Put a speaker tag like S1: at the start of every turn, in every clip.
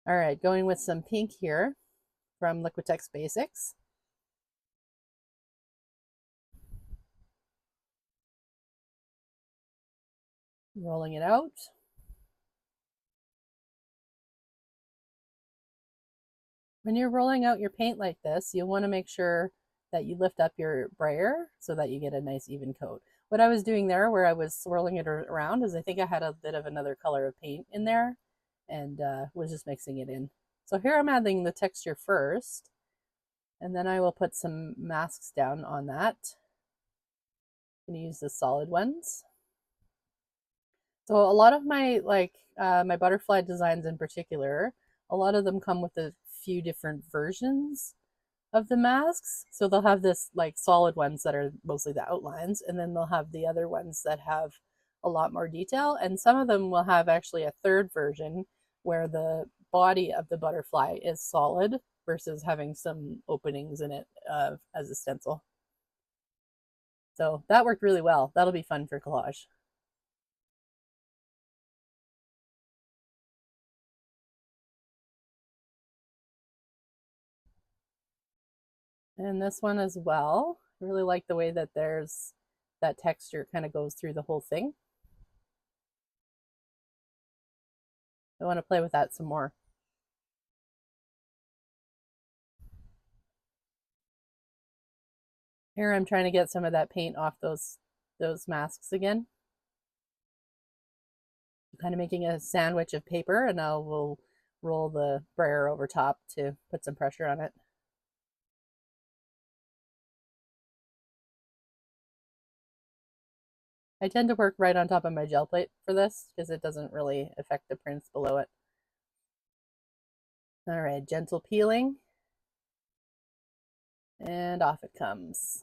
S1: All right, going with some pink here from Liquitex Basics. Rolling it out. When you're rolling out your paint like this, you'll want to make sure that you lift up your brayer so that you get a nice even coat. What I was doing there where I was swirling it around is I think I had a bit of another color of paint in there and was just mixing it in. So here I'm adding the texture first, and then I will put some masks down on that. I'm going to use the solid ones. So a lot of my my butterfly designs in particular, a lot of them come with a few different versions of the masks. So they'll have this like solid ones that are mostly the outlines, and then they'll have the other ones that have a lot more detail. And some of them will have actually a third version where the body of the butterfly is solid versus having some openings in it as a stencil. So that worked really well. That'll be fun for collage. And this one as well. I really like the way that there's that texture kind of goes through the whole thing. I want to play with that some more. Here I'm trying to get some of that paint off those masks again. I'm kind of making a sandwich of paper, and I will roll the brayer over top to put some pressure on it. I tend to work right on top of my gel plate for this because it doesn't really affect the prints below it. All right, gentle peeling. And off it comes.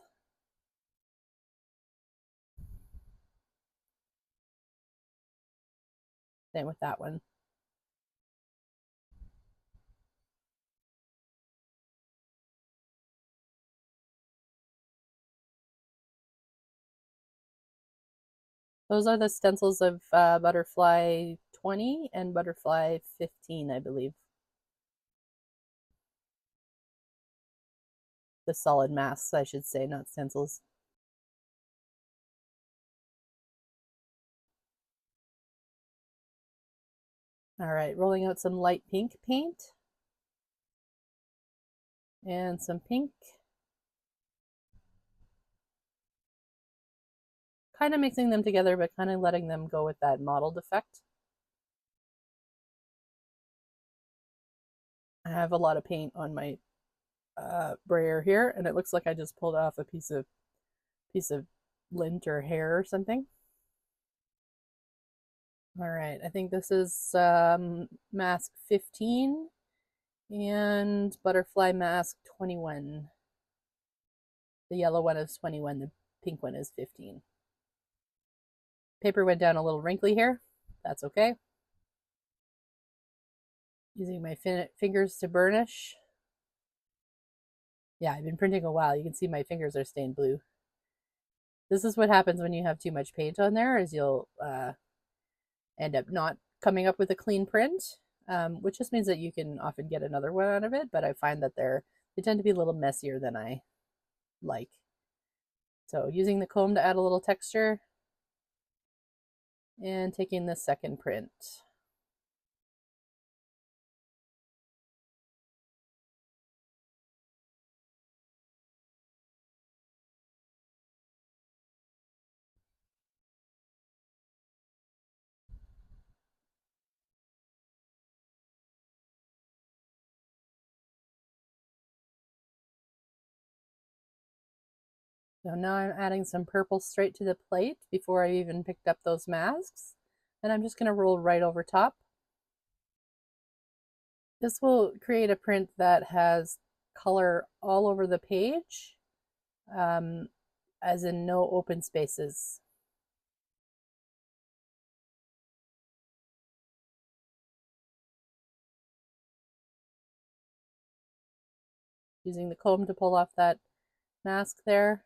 S1: Same with that one. Those are the stencils of Butterfly 20 and Butterfly 15, I believe. The solid masks, I should say, not stencils. All right, rolling out some light pink paint and some pink. Kind of mixing them together, but kind of letting them go with that mottled effect. I have a lot of paint on my brayer here, and it looks like I just pulled off a piece of lint or hair or something. All right, I think this is mask 15 and butterfly mask 21. The yellow one is 21, the pink one is 15. Paper went down a little wrinkly here. That's okay. Using my fingers to burnish. Yeah, I've been printing a while. You can see my fingers are stained blue. This is what happens when you have too much paint on there, is you'll end up not coming up with a clean print, which just means that you can often get another one out of it, but I find that they tend to be a little messier than I like. So using the comb to add a little texture and taking the second print. So now I'm adding some purple straight to the plate before I even picked up those masks. And I'm just going to roll right over top. This will create a print that has color all over the page, as in no open spaces. Using the comb to pull off that mask there.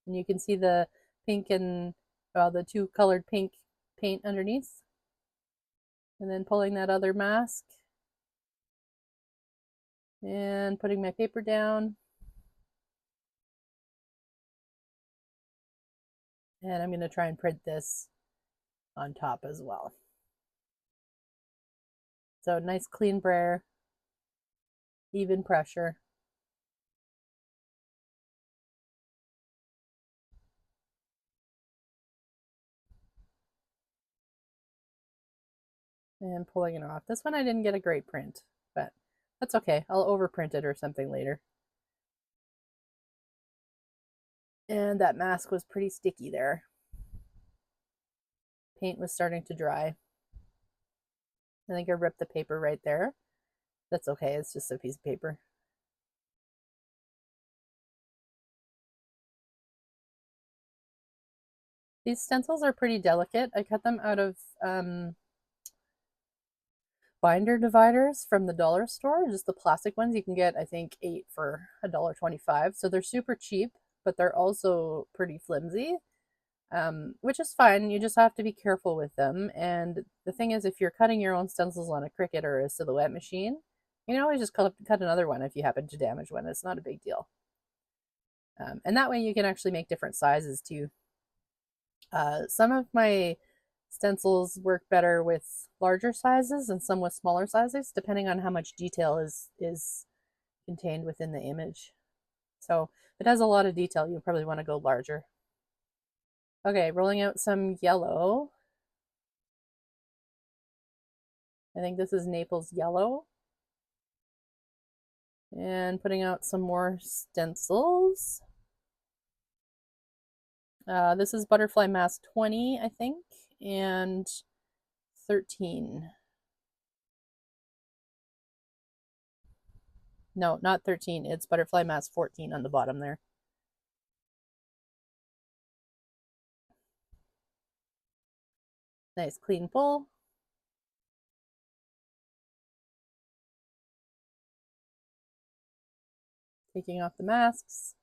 S1: And you can see the pink and the two colored pink paint underneath. And then pulling that other mask And putting my paper down. And I'm going to try and print this on top as well. So nice clean brayer, even pressure. And pulling it off. This one I didn't get a great print, but that's okay. I'll overprint it or something later. And that mask was pretty sticky there. Paint was starting to dry. I think I ripped the paper right there. That's okay, it's just a piece of paper. These stencils are pretty delicate. I cut them out of binder dividers from the dollar store, just the plastic ones. You can get, I think, 8 for $1.25. So they're super cheap, but they're also pretty flimsy, which is fine. You just have to be careful with them. And the thing is, if you're cutting your own stencils on a Cricut or a silhouette machine, you can always just cut another one if you happen to damage one. It's not a big deal. And that way you can actually make different sizes too. Some of my stencils work better with larger sizes and some with smaller sizes, depending on how much detail is contained within the image. So if it has a lot of detail, you probably want to go larger. Okay, rolling out some yellow. I think this is Naples yellow. And putting out some more stencils. This is Butterfly Mask 20, I think, and 13. No, not 13. It's Butterfly Mask 14 on the bottom there. Nice clean pull. Taking off the masks.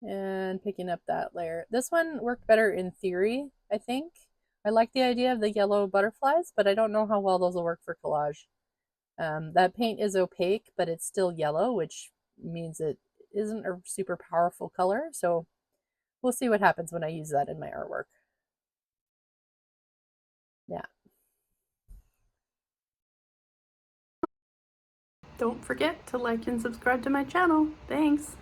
S1: And picking up that layer. This one worked better in theory, I think. I like the idea of the yellow butterflies, but I don't know how well those will work for collage. That paint is opaque, but it's still yellow, which means it isn't a super powerful color. So we'll see what happens when I use that in my artwork. Yeah. Don't forget to like and subscribe to my channel. Thanks.